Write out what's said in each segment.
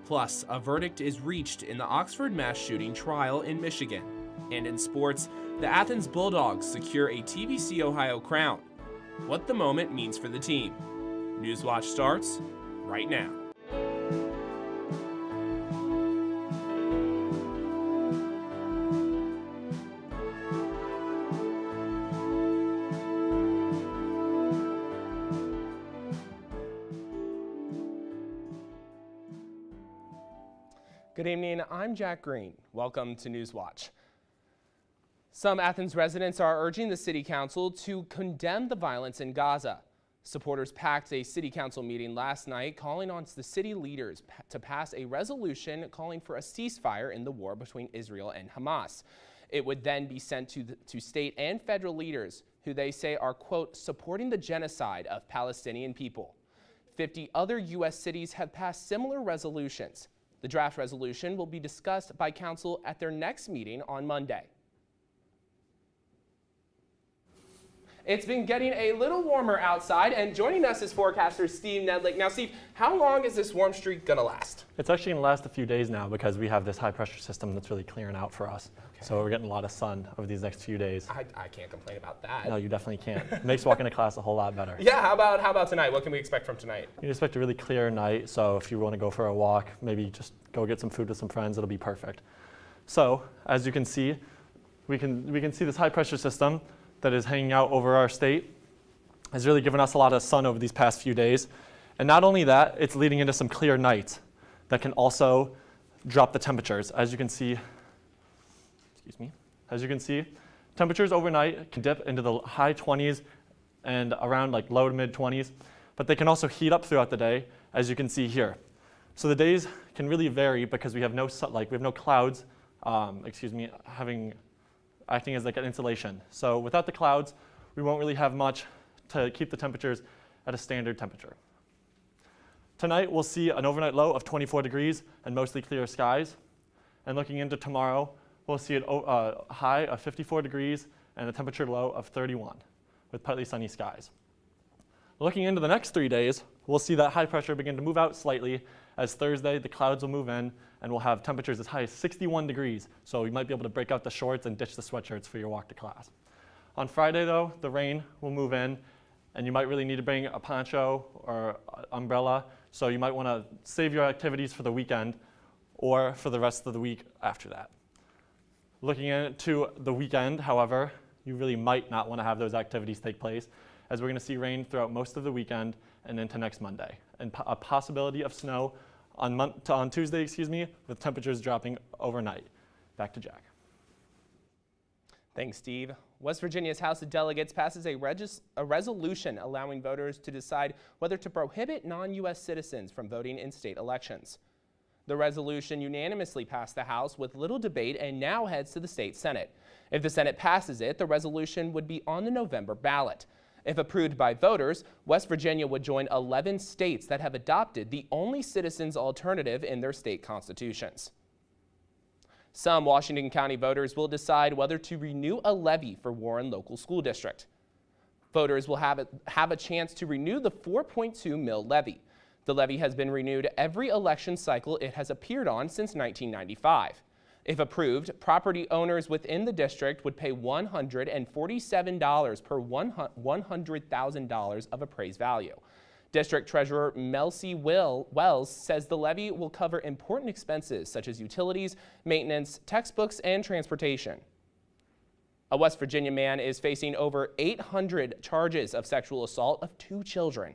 Plus, a verdict is reached in the Oxford mass shooting trial in Michigan. And in sports, the Athens Bulldogs secure a TVC Ohio crown. What the moment means for the team. Newswatch starts right now. Good evening, I'm Jack Green. Welcome to Newswatch. Some Athens residents are urging the city council to condemn the violence in Gaza. Supporters packed a city council meeting last night calling on the city leaders to pass a resolution calling for a ceasefire in the war between Israel and Hamas. It would then be sent to state and federal leaders who they say are, quote, supporting the genocide of Palestinian people. 50 other U.S. cities have passed similar resolutions. The draft resolution will be discussed by council at their next meeting on Monday. It's been getting a little warmer outside, and joining us is forecaster Steve Nedlick. Now, Steve, how long is this warm streak going to last? It's actually going to last a few days now because we have this high pressure system that's really clearing out for us. Okay. So we're getting a lot of sun over these next few days. I can't complain about that. No, you definitely can't. It makes walking to class a whole lot better. Yeah, how about tonight? What can we expect from tonight? You can expect a really clear night, so if you want to go for a walk, maybe just go get some food with some friends, it'll be perfect. So, as you can see, we can see this high pressure system that is hanging out over our state has really given us a lot of sun over these past few days. And not only that, it's leading into some clear nights that can also drop the temperatures. As you can see, temperatures overnight can dip into the high 20s and around like low to mid 20s, but they can also heat up throughout the day, as you can see here. So the days can really vary because we have no clouds, acting as like an insulation. So without the clouds, we won't really have much to keep the temperatures at a standard temperature. Tonight, we'll see an overnight low of 24 degrees and mostly clear skies. And looking into tomorrow, we'll see a high of 54 degrees and a temperature low of 31 with partly sunny skies. Looking into the next 3 days, we'll see that high pressure begin to move out slightly. As Thursday, the clouds will move in and we'll have temperatures as high as 61 degrees. So you might be able to break out the shorts and ditch the sweatshirts for your walk to class. On Friday though, the rain will move in and you might really need to bring a poncho or umbrella. So you might want to save your activities for the weekend or for the rest of the week after that. Looking into the weekend, however, you really might not want to have those activities take place as we're going to see rain throughout most of the weekend and into next Monday. And a possibility of snow on Tuesday, with temperatures dropping overnight. Back to Jack. Thanks, Steve. West Virginia's House of Delegates passes a resolution allowing voters to decide whether to prohibit non-U.S. citizens from voting in state elections. The resolution unanimously passed the House with little debate and now heads to the state Senate. If the Senate passes it, the resolution would be on the November ballot. If approved by voters, West Virginia would join 11 states that have adopted the only citizens alternative in their state constitutions. Some Washington County voters will decide whether to renew a levy for Warren Local School District. Voters will have a chance to renew the $4.2 mil levy. The levy has been renewed every election cycle it has appeared on since 1995. If approved, property owners within the district would pay $147 per $100,000 of appraised value. District Treasurer Mel C. Wells says the levy will cover important expenses such as utilities, maintenance, textbooks, and transportation. A West Virginia man is facing over 800 charges of sexual assault of 2 children.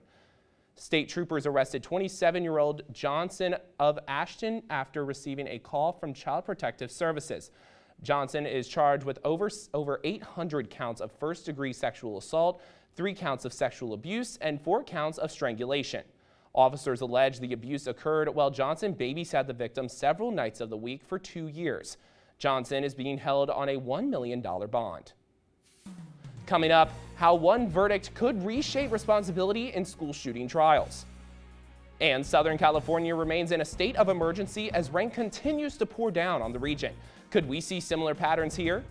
State troopers arrested 27-year-old Johnson of Ashton after receiving a call from Child Protective Services. Johnson is charged with over 800 counts of first-degree sexual assault, 3 counts of sexual abuse, and 4 counts of strangulation. Officers allege the abuse occurred while Johnson babysat the victim several nights of the week for 2 years. Johnson is being held on a $1 million bond. Coming up, how one verdict could reshape responsibility in school shooting trials. And Southern California remains in a state of emergency as rain continues to pour down on the region. Could we see similar patterns here?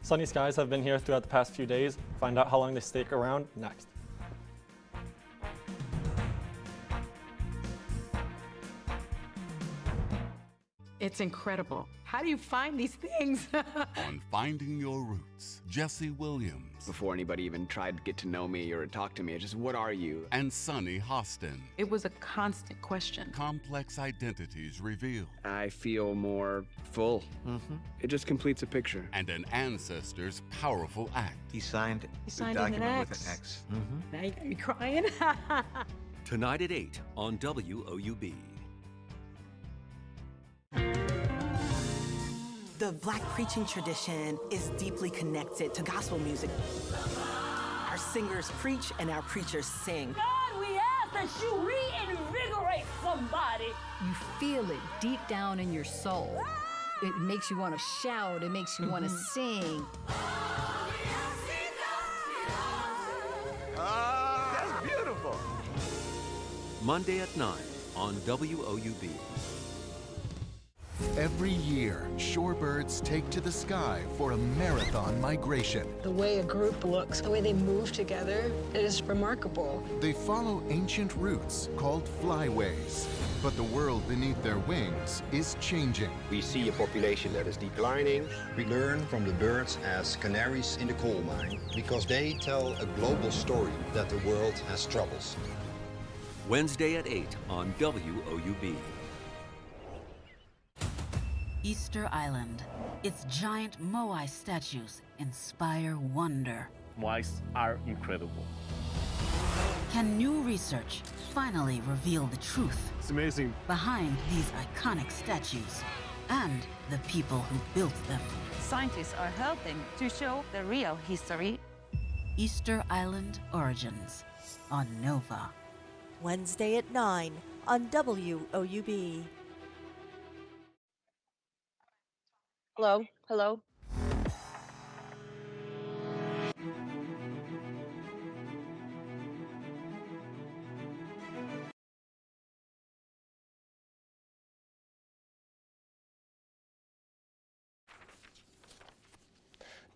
Sunny skies have been here throughout the past few days. Find out how long they stick around next. It's incredible. How do you find these things? On Finding Your Roots, Jesse Williams. Before anybody even tried to get to know me or talk to me, it's just, what are you? And Sunny Hostin. It was a constant question. Complex identities revealed. I feel more full. It just completes a picture. And an ancestor's powerful act. He signed in the an document with X. an X. Now you got me crying. Tonight at 8 on WOUB. The Black preaching tradition is deeply connected to gospel music. Our singers preach and our preachers sing. God, we ask that you reinvigorate somebody. You feel it deep down in your soul. It makes you want to shout. It makes you want to sing. That's beautiful. Monday at 9 on WOUB. Every year, shorebirds take to the sky for a marathon migration. The way a group looks, the way they move together, it is remarkable. They follow ancient routes called flyways. But the world beneath their wings is changing. We see a population that is declining. We learn from the birds as canaries in the coal mine because they tell a global story that the world has troubles. Wednesday at 8 on WOUB. Easter Island. Its giant moai statues inspire wonder. Moais are incredible. Can new research finally reveal the truth? It's amazing. Behind these iconic statues and the people who built them. Scientists are helping to show the real history. Easter Island Origins on Nova. Wednesday at 9 on WOUB. Hello? Hello?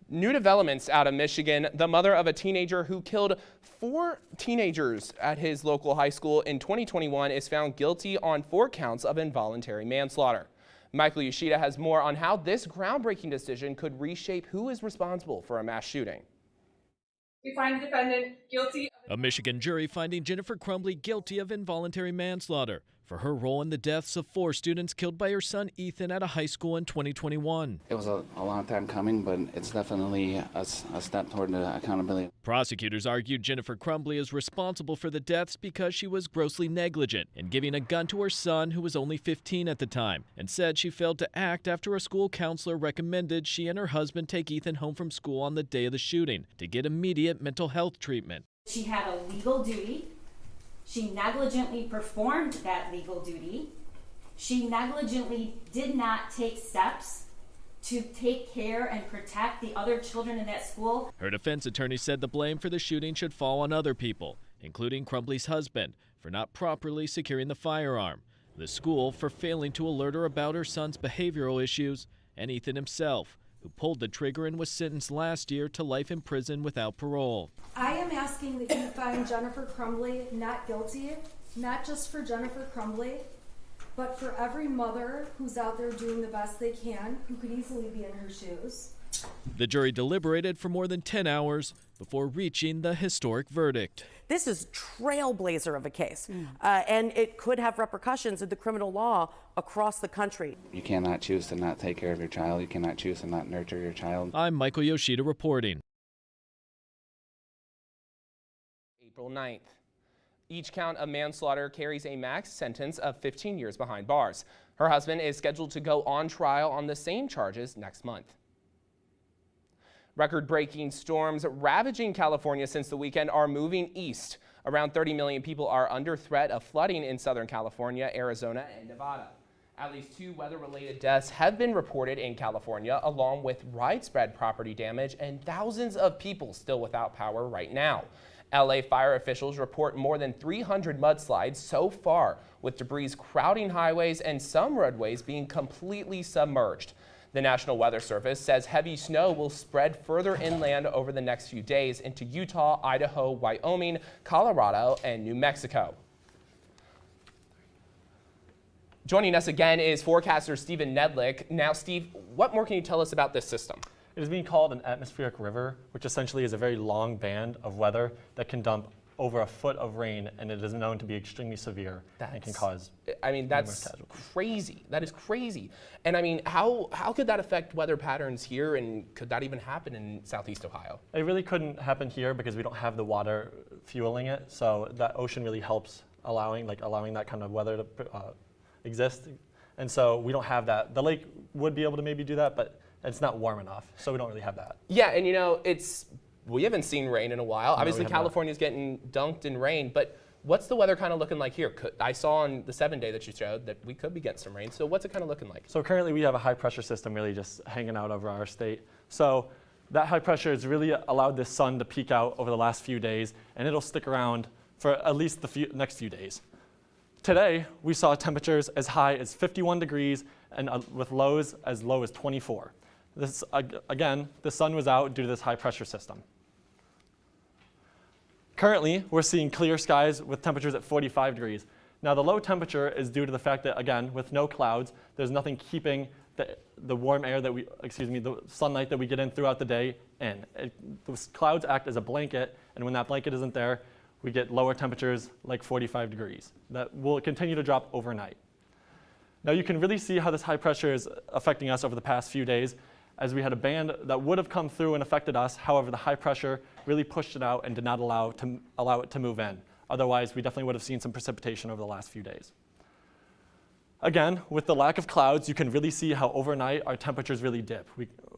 New developments out of Michigan. The mother of a teenager who killed 4 teenagers at his local high school in 2021 is found guilty on 4 counts of involuntary manslaughter. Michael Yoshida has more on how this groundbreaking decision could reshape who is responsible for a mass shooting. We find the defendant guilty. A Michigan jury finding Jennifer Crumbley guilty of involuntary manslaughter for her role in the deaths of 4 students killed by her son Ethan at a high school in 2021. It was a long time coming, but it's definitely a step toward the accountability. Prosecutors argued Jennifer Crumbley is responsible for the deaths because she was grossly negligent in giving a gun to her son, who was only 15 at the time, and said she failed to act after a school counselor recommended she and her husband take Ethan home from school on the day of the shooting to get immediate mental health treatment. She had a legal duty. She negligently performed that legal duty. She negligently did not take steps to take care and protect the other children in that school. Her defense attorney said the blame for the shooting should fall on other people, including Crumbley's husband, for not properly securing the firearm, the school for failing to alert her about her son's behavioral issues, and Ethan himself, who pulled the trigger and was sentenced last year to life in prison without parole. I am asking that you find Jennifer Crumbley not guilty, not just for Jennifer Crumbley, but for every mother who's out there doing the best they can, who could easily be in her shoes. The jury deliberated for more than 10 hours before reaching the historic verdict. This is trailblazer of a case, and it could have repercussions in the criminal law across the country. You cannot choose to not take care of your child. You cannot choose to not nurture your child. I'm Michael Yoshida reporting. April 9th. Each count of manslaughter carries a max sentence of 15 years behind bars. Her husband is scheduled to go on trial on the same charges next month. Record-breaking storms ravaging California since the weekend are moving east. Around 30 million people are under threat of flooding in Southern California, Arizona, and Nevada. At least 2 weather-related deaths have been reported in California, along with widespread property damage and thousands of people still without power right now. LA fire officials report more than 300 mudslides so far, with debris crowding highways and some roadways being completely submerged. The National Weather Service says heavy snow will spread further inland over the next few days into Utah, Idaho, Wyoming, Colorado, and New Mexico. Joining us again is forecaster Stephen Nedlick. Now, Steve, what more can you tell us about this system? It is being called an atmospheric river, which essentially is a very long band of weather that can dump over a foot of rain, and it is known to be extremely severe and can cause that's crazy. That is crazy. And I mean, how could that affect weather patterns here, and could that even happen in Southeast Ohio? It really couldn't happen here because we don't have the water fueling it, so that ocean really helps allowing that kind of weather to exist. And so we don't have that. The lake would be able to maybe do that, but it's not warm enough, so we don't really have that. Yeah, and you know, we haven't seen rain in a while. Obviously, California's getting dunked in rain, but what's the weather kind of looking like here? I saw on the 7-day that you showed that we could be getting some rain, so what's it kind of looking like? So currently we have a high pressure system really just hanging out over our state. So that high pressure has really allowed this sun to peak out over the last few days, and it'll stick around for at least the next few days. Today, we saw temperatures as high as 51 degrees and with lows as low as 24. This, again, the sun was out due to this high pressure system. Currently, we're seeing clear skies with temperatures at 45 degrees. Now, the low temperature is due to the fact that, again, with no clouds, there's nothing keeping the warm air the sunlight that we get in throughout the day in. Those clouds act as a blanket, and when that blanket isn't there, we get lower temperatures like 45 degrees. That will continue to drop overnight. Now you can really see how this high pressure is affecting us over the past few days, as we had a band that would have come through and affected us. However, the high pressure really pushed it out and did not allow it to move in. Otherwise, we definitely would have seen some precipitation over the last few days. Again, with the lack of clouds, you can really see how overnight our temperatures really dip.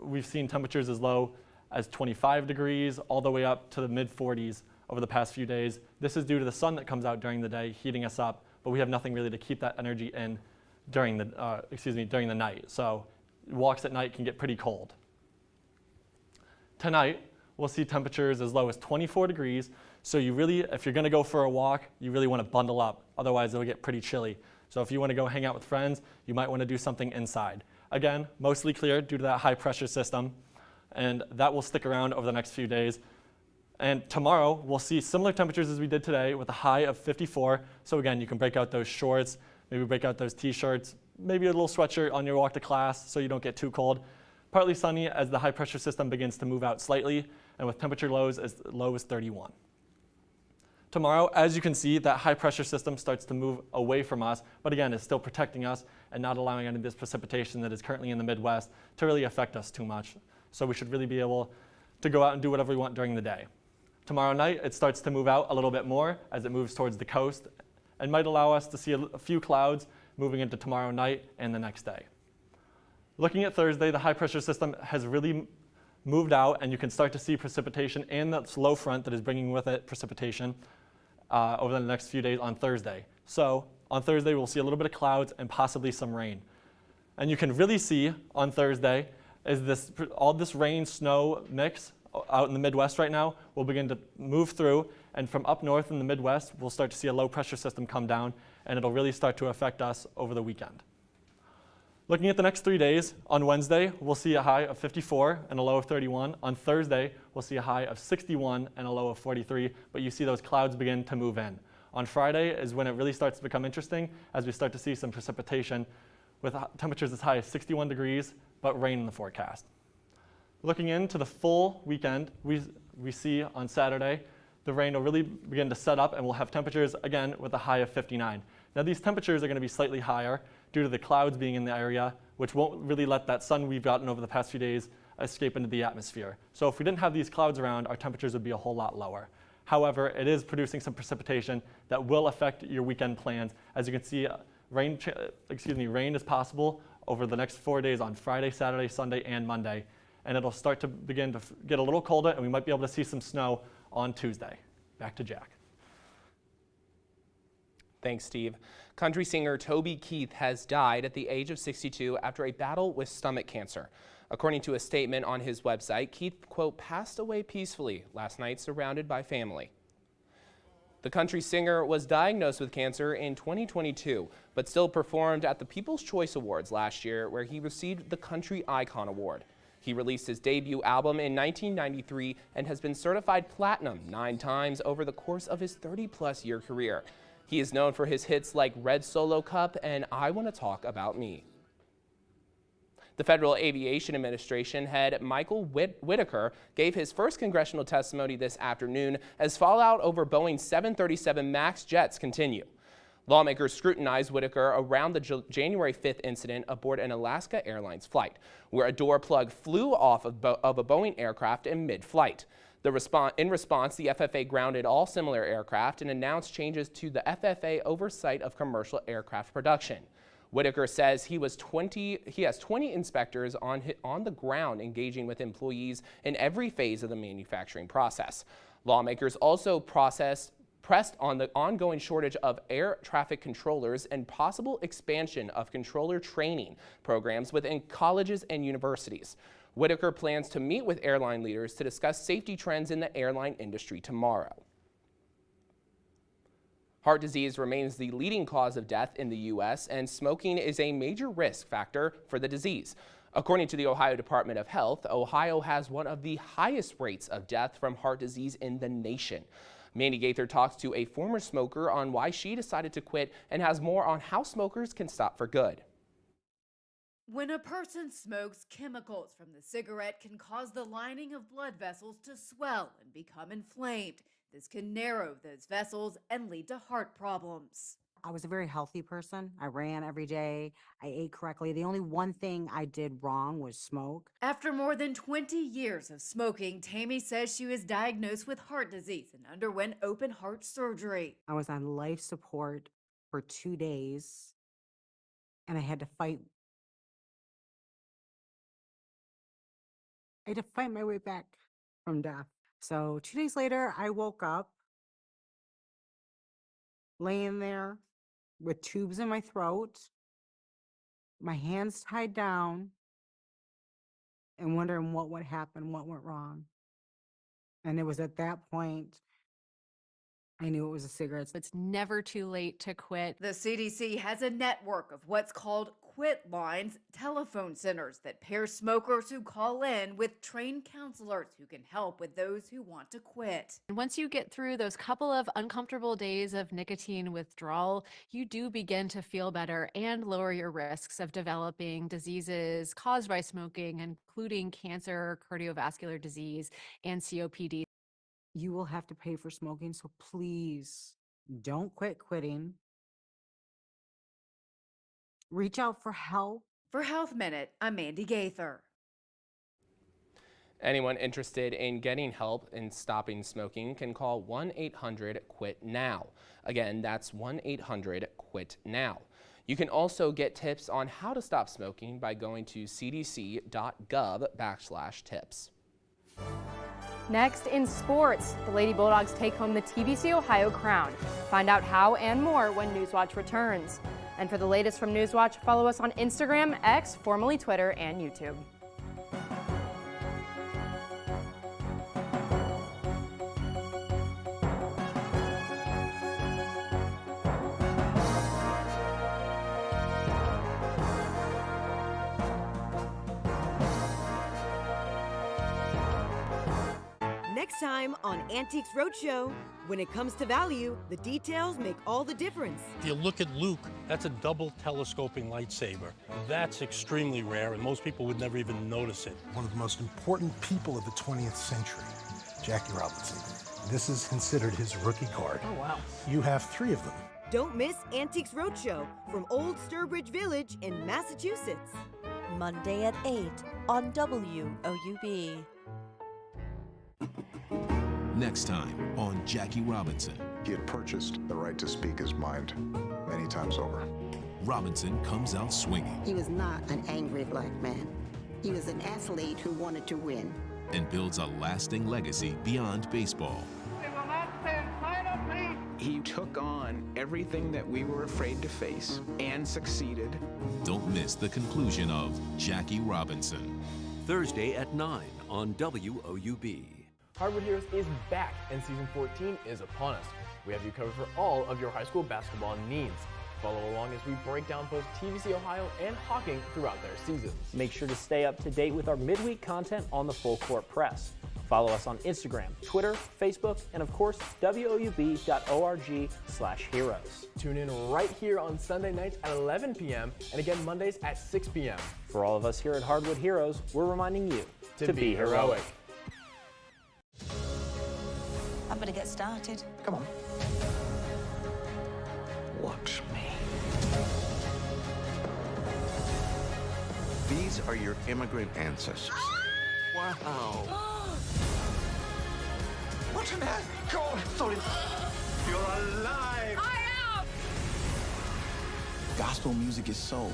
We've seen temperatures as low as 25 degrees all the way up to the mid-40s over the past few days. This is due to the sun that comes out during the day, heating us up, but we have nothing really to keep that energy in during the night. So walks at night can get pretty cold. Tonight, we'll see temperatures as low as 24 degrees. So you really, if you're gonna go for a walk, you really wanna bundle up. Otherwise, it'll get pretty chilly. So if you wanna go hang out with friends, you might wanna do something inside. Again, mostly clear due to that high pressure system, and that will stick around over the next few days. And tomorrow, we'll see similar temperatures as we did today with a high of 54. So again, you can break out those shorts, maybe break out those t-shirts, maybe a little sweatshirt on your walk to class so you don't get too cold. Partly sunny as the high pressure system begins to move out slightly, and with temperature lows as low as 31. Tomorrow, as you can see, that high pressure system starts to move away from us, but again, is still protecting us and not allowing any of this precipitation that is currently in the Midwest to really affect us too much. So we should really be able to go out and do whatever we want during the day. Tomorrow night, it starts to move out a little bit more as it moves towards the coast and might allow us to see a few clouds moving into tomorrow night and the next day. Looking at Thursday, the high pressure system has really moved out, and you can start to see precipitation and that low front that is bringing with it precipitation over the next few days on Thursday. So on Thursday, we'll see a little bit of clouds and possibly some rain. And you can really see on Thursday is all this rain snow mix out in the Midwest right now will begin to move through, and from up north in the Midwest, we'll start to see a low pressure system come down, and it'll really start to affect us over the weekend. Looking at the next 3 days, on Wednesday, we'll see a high of 54 and a low of 31. On Thursday, we'll see a high of 61 and a low of 43, but you see those clouds begin to move in. On Friday is when it really starts to become interesting, as we start to see some precipitation with temperatures as high as 61 degrees, but rain in the forecast. Looking into the full weekend, we see on Saturday, the rain will really begin to set up, and we'll have temperatures, again, with a high of 59. Now, these temperatures are going to be slightly higher due to the clouds being in the area, which won't really let that sun we've gotten over the past few days escape into the atmosphere. So if we didn't have these clouds around, our temperatures would be a whole lot lower. However, it is producing some precipitation that will affect your weekend plans. As you can see, rain is possible over the next 4 days on Friday, Saturday, Sunday, and Monday. And it'll start to begin to get a little colder, and we might be able to see some snow on Tuesday. Back to Jack. Thanks, Steve. Country singer Toby Keith has died at the age of 62 after a battle with stomach cancer. According to a statement on his website, Keith, quote, passed away peacefully last night surrounded by family. The country singer was diagnosed with cancer in 2022, but still performed at the People's Choice Awards last year, where he received the Country Icon Award. He released his debut album in 1993 and has been certified platinum 9 times over the course of his 30-plus year career. He is known for his hits like Red Solo Cup and I Want to Talk About Me. The Federal Aviation Administration head Michael Whitaker gave his first congressional testimony this afternoon as fallout over Boeing's 737 MAX jets continue. Lawmakers scrutinized Whitaker around the January 5th incident aboard an Alaska Airlines flight, where a door plug flew off of a Boeing aircraft in mid-flight. In response, the FAA grounded all similar aircraft and announced changes to the FAA oversight of commercial aircraft production. Whitaker says he has 20 inspectors on the ground engaging with employees in every phase of the manufacturing process. Lawmakers also pressed on the ongoing shortage of air traffic controllers and possible expansion of controller training programs within colleges and universities. Whitaker plans to meet with airline leaders to discuss safety trends in the airline industry tomorrow. Heart disease remains the leading cause of death in the U.S., and smoking is a major risk factor for the disease. According to the Ohio Department of Health, Ohio has one of the highest rates of death from heart disease in the nation. Mandy Gaither talks to a former smoker on why she decided to quit and has more on how smokers can stop for good. When a person smokes, chemicals from the cigarette can cause the lining of blood vessels to swell and become inflamed. This can narrow those vessels and lead to heart problems. I was a very healthy person. I ran every day. I ate correctly. The only one thing I did wrong was smoke. After more than 20 years of smoking, Tammy says she was diagnosed with heart disease and underwent open heart surgery. I was on life support for 2 days, and I had to fight. I had to fight my way back from death. So 2 days later, I woke up laying there with tubes in my throat, my hands tied down, and wondering what would happen, what went wrong. And it was at that point I knew it was the cigarettes. It's never too late to quit. The CDC has a network of what's called quit lines, telephone centers that pair smokers who call in with trained counselors who can help with those who want to quit. And once you get through those couple of uncomfortable days of nicotine withdrawal, you do begin to feel better and lower your risks of developing diseases caused by smoking, including cancer, cardiovascular disease, and COPD. You will have to pay for smoking, so please don't quit quitting. Reach out for help. For Health Minute, I'm Mandy Gaither. Anyone interested in getting help in stopping smoking can call 1-800-QUIT-NOW. Again, that's 1-800-QUIT-NOW. You can also get tips on how to stop smoking by going to cdc.gov/tips. Next in sports, the Lady Bulldogs take home the TVC Ohio crown. Find out how and more when Newswatch returns. And for the latest from Newswatch, follow us on Instagram, X, formerly Twitter, and YouTube. Next time on Antiques Roadshow, when it comes to value, the details make all the difference. If you look at Luke, that's a double telescoping lightsaber. That's extremely rare, and most people would never even notice it. One of the most important people of the 20th century, Jackie Robinson. This is considered his rookie card. Oh, wow. You have 3 of them. Don't miss Antiques Roadshow from Old Sturbridge Village in Massachusetts. Monday at 8 on WOUB. Next time on Jackie Robinson. He had purchased the right to speak his mind many times over. Robinson comes out swinging. He was not an angry black man. He was an athlete who wanted to win. And builds a lasting legacy beyond baseball. He took on everything that we were afraid to face and succeeded. Don't miss the conclusion of Jackie Robinson. Thursday at 9 on WOUB. Hardwood Heroes is back, and season 14 is upon us. We have you covered for all of your high school basketball needs. Follow along as we break down both TVC Ohio and Hawking throughout their seasons. Make sure to stay up to date with our midweek content on the Full Court Press. Follow us on Instagram, Twitter, Facebook, and of course, woub.org/heroes. Tune in right here on Sunday nights at 11 p.m. and again Mondays at 6 p.m. For all of us here at Hardwood Heroes, we're reminding you to be heroic. I better get started. Come on. Watch me. These are your immigrant ancestors. Wow. What an act! God, sorry. You're alive! I am! Gospel music is soul.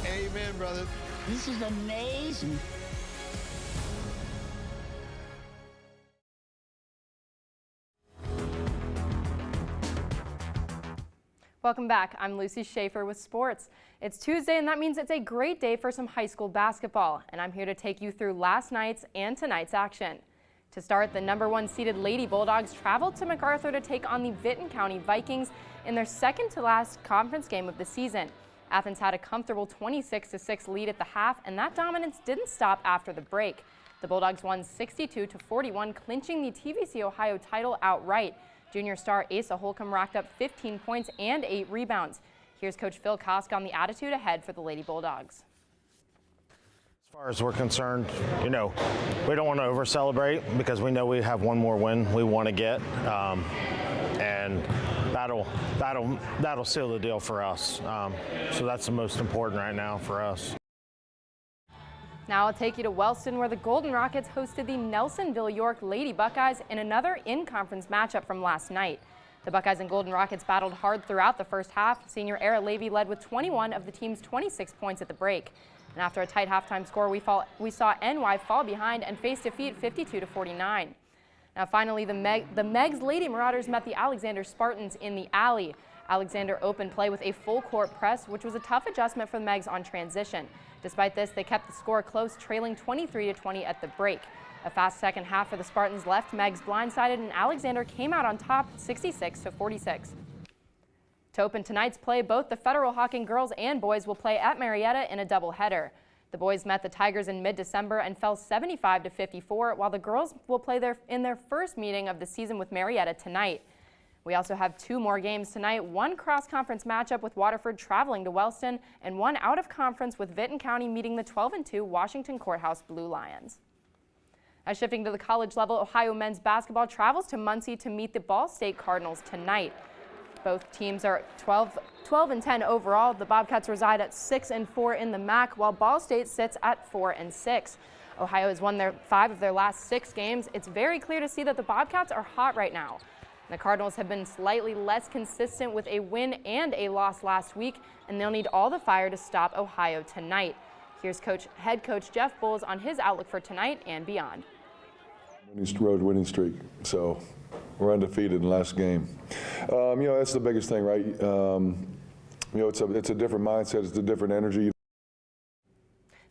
Amen, brother. This is amazing. Welcome back. I'm Lucy Schaefer with sports. It's Tuesday, and that means it's a great day for some high school basketball, and I'm here to take you through last night's and tonight's action. To start, the #1 seeded Lady Bulldogs traveled to MacArthur to take on the Vinton County Vikings in their second-to-last conference game of the season. Athens had a comfortable 26-6 lead at the half, and that dominance didn't stop after the break. The Bulldogs won 62-41, clinching the TVC Ohio title outright. Junior star Asa Holcomb racked up 15 points and 8 rebounds. Here's Coach Phil Kosk on the attitude ahead for the Lady Bulldogs. As far as we're concerned, we don't want to over-celebrate because we know we have one more win we want to get, and that'll seal the deal for us. So that's the most important right now for us. Now I'll take you to Wellston, where the Golden Rockets hosted the Nelsonville York Lady Buckeyes in another in-conference matchup from last night. The Buckeyes and Golden Rockets battled hard throughout the first half. Senior Era Levy led with 21 of the team's 26 points at the break. And after a tight halftime score, we saw NY fall behind and face defeat 52-49. Now finally, the Megs Lady Marauders met the Alexander Spartans in the alley. Alexander opened play with a full-court press, which was a tough adjustment for the Megs on transition. Despite this, they kept the score close, trailing 23-20 at the break. A fast second half for the Spartans left Megs blindsided, and Alexander came out on top 66-46. To open tonight's play, both the Federal Hawking girls and boys will play at Marietta in a doubleheader. The boys met the Tigers in mid-December and fell 75-54, while the girls will play in their first meeting of the season with Marietta tonight. We also have 2 more games tonight, one cross-conference matchup with Waterford traveling to Wellston, and one out-of-conference with Vinton County meeting the 12-2 Washington Courthouse Blue Lions. Now shifting to the college level, Ohio men's basketball travels to Muncie to meet the Ball State Cardinals tonight. Both teams are 12-10 overall. The Bobcats reside at 6-4 in the MAC, while Ball State sits at 4-6. Ohio has won 5 of their last 6 games. It's very clear to see that the Bobcats are hot right now. The Cardinals have been slightly less consistent with a win and a loss last week, and they'll need all the fire to stop Ohio tonight. Here's head coach Jeff Bowles on his outlook for tonight and beyond. Winning streak, so we're undefeated in the last game. That's the biggest thing, right? It's a different mindset, it's a different energy.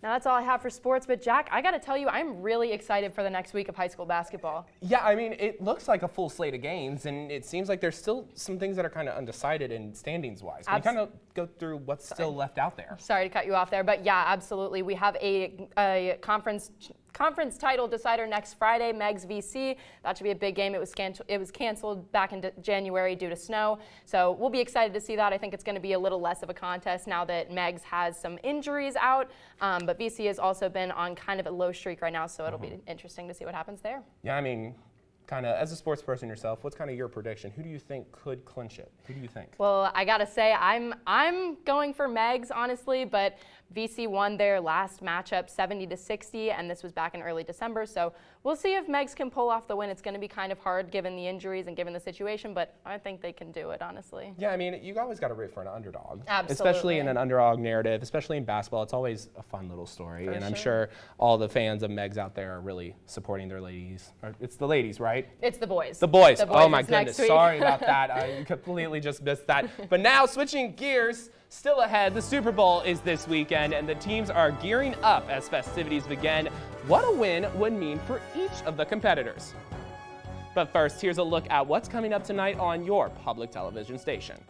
Now that's all I have for sports, but Jack, I got to tell you, I'm really excited for the next week of high school basketball. Yeah, I mean, it looks like a full slate of games, and it seems like there's still some things that are kind of undecided in standings-wise. Can you kind of go through what's still left out there? Sorry to cut you off there, but yeah, absolutely. We have a conference title decider next Friday, Megs VC. That should be a big game. It was canceled back in January due to snow, so we'll be excited to see that. I think it's going to be a little less of a contest now that Megs has some injuries out, but VC has also been on kind of a low streak right now, so it'll be interesting to see what happens there. Yeah, I mean, kind of as a sports person yourself, what's kind of your prediction? Who do you think could clinch it? Who do you think? Well, I gotta say, I'm going for Megs, honestly, but VC won their last matchup 70-60, and this was back in early December, so we'll see if Megs can pull off the win. It's going to be kind of hard given the injuries and given the situation, but I think they can do it, honestly. Yeah, I mean, you always got to root for an underdog. Absolutely. Especially in an underdog narrative, especially in basketball. It's always a fun little story, and I'm sure all the fans of Megs out there are really supporting their ladies. It's the ladies, right? It's the boys. The boys. The boys. Oh my goodness. Sorry about that. I completely just missed that. But now switching gears, still ahead, the Super Bowl is this weekend, and the teams are gearing up as festivities begin. What a win would mean for each of the competitors. But first, here's a look at what's coming up tonight on your public television station.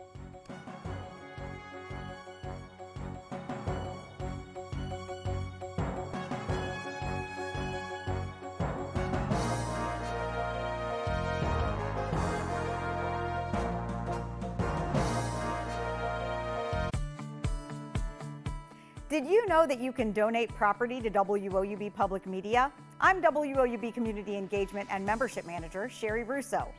Did you know that you can donate property to WOUB Public Media? I'm WOUB Community Engagement and Membership Manager Sherry Russo.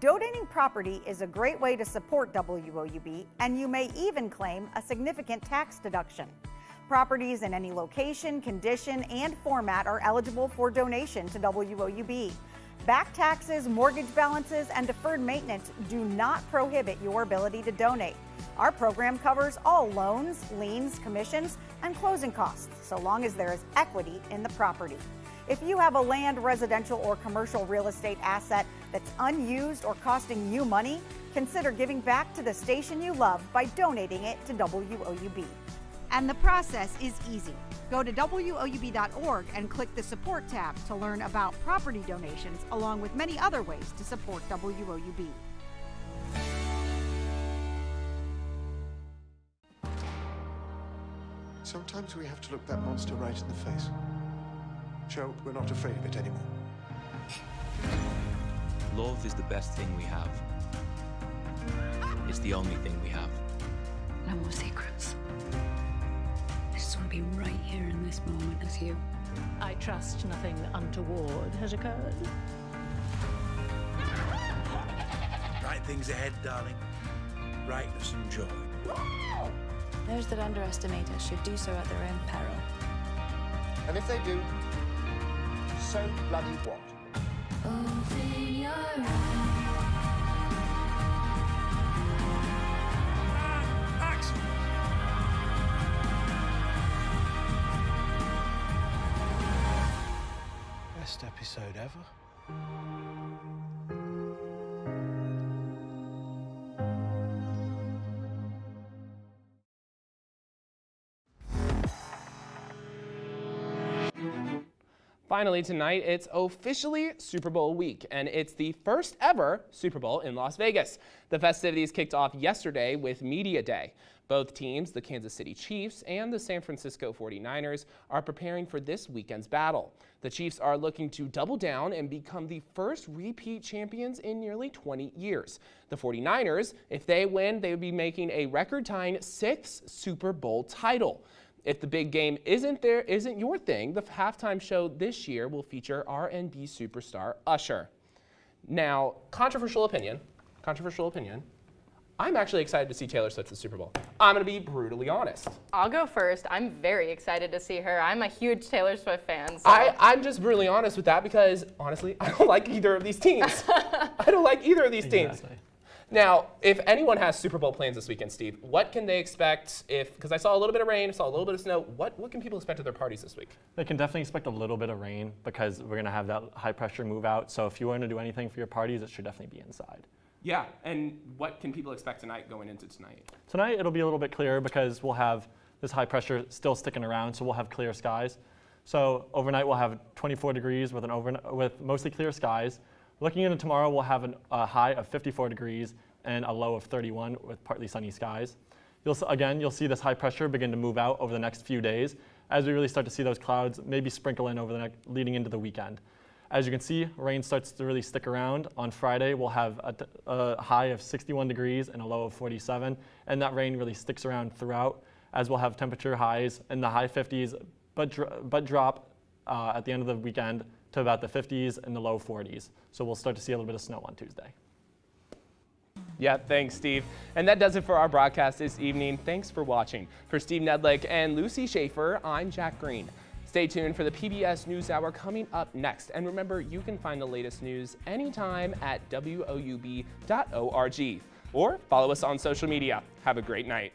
Donating property is a great way to support WOUB, and you may even claim a significant tax deduction. Properties in any location, condition, and format are eligible for donation to WOUB. Back taxes, mortgage balances, and deferred maintenance do not prohibit your ability to donate. Our program covers all loans, liens, commissions, and closing costs, so long as there is equity in the property. If you have a land, residential, or commercial real estate asset that's unused or costing you money, consider giving back to the station you love by donating it to WOUB. And the process is easy. Go to WOUB.org and click the Support tab to learn about property donations, along with many other ways to support WOUB. Sometimes we have to look that monster right in the face. Show we're not afraid of it anymore. Love is the best thing we have. It's the only thing we have. No more secrets. I just want to be right here in this moment as you. I trust nothing untoward has occurred. Bright things ahead, darling. Brightness and joy. Those that underestimate us should do so at their own peril. And if they do, so bloody what? Open your eyes. Action! Best episode ever. Finally tonight, it's officially Super Bowl week, and it's the first ever Super Bowl in Las Vegas. The festivities kicked off yesterday with Media Day. Both teams, the Kansas City Chiefs and the San Francisco 49ers, are preparing for this weekend's battle. The Chiefs are looking to double down and become the first repeat champions in nearly 20 years. The 49ers, if they win, they would be making a record-tying 6th Super Bowl title. If the big game isn't your thing, the halftime show this year will feature R&B superstar Usher. Now, controversial opinion. I'm actually excited to see Taylor Swift at the Super Bowl. I'm going to be brutally honest. I'll go first. I'm very excited to see her. I'm a huge Taylor Swift fan. So. I'm just brutally honest with that because, honestly, I don't like either of these teams. I don't like either of these teams. Now, if anyone has Super Bowl plans this weekend, Steve, what can they expect because I saw a little bit of rain, saw a little bit of snow. What can people expect at their parties this week? They can definitely expect a little bit of rain because we're going to have that high pressure move out. So if you want to do anything for your parties, it should definitely be inside. Yeah, and what can people expect tonight going into tonight? Tonight it'll be a little bit clearer because we'll have this high pressure still sticking around, so we'll have clear skies. So overnight we'll have 24 degrees with mostly clear skies. Looking into tomorrow, we'll have a high of 54 degrees and a low of 31 with partly sunny skies. You'll see this high pressure begin to move out over the next few days as we really start to see those clouds maybe sprinkle in over leading into the weekend. As you can see, rain starts to really stick around. On Friday, we'll have a high of 61 degrees and a low of 47, and that rain really sticks around throughout, as we'll have temperature highs in the high 50s, but drop at the end of the weekend to about the 50s and the low 40s. So we'll start to see a little bit of snow on Tuesday. Yeah, thanks, Steve. And that does it for our broadcast this evening. Thanks for watching. For Steve Nedlick and Lucy Schaefer, I'm Jack Green. Stay tuned for the PBS NewsHour coming up next. And remember, you can find the latest news anytime at WOUB.org or follow us on social media. Have a great night.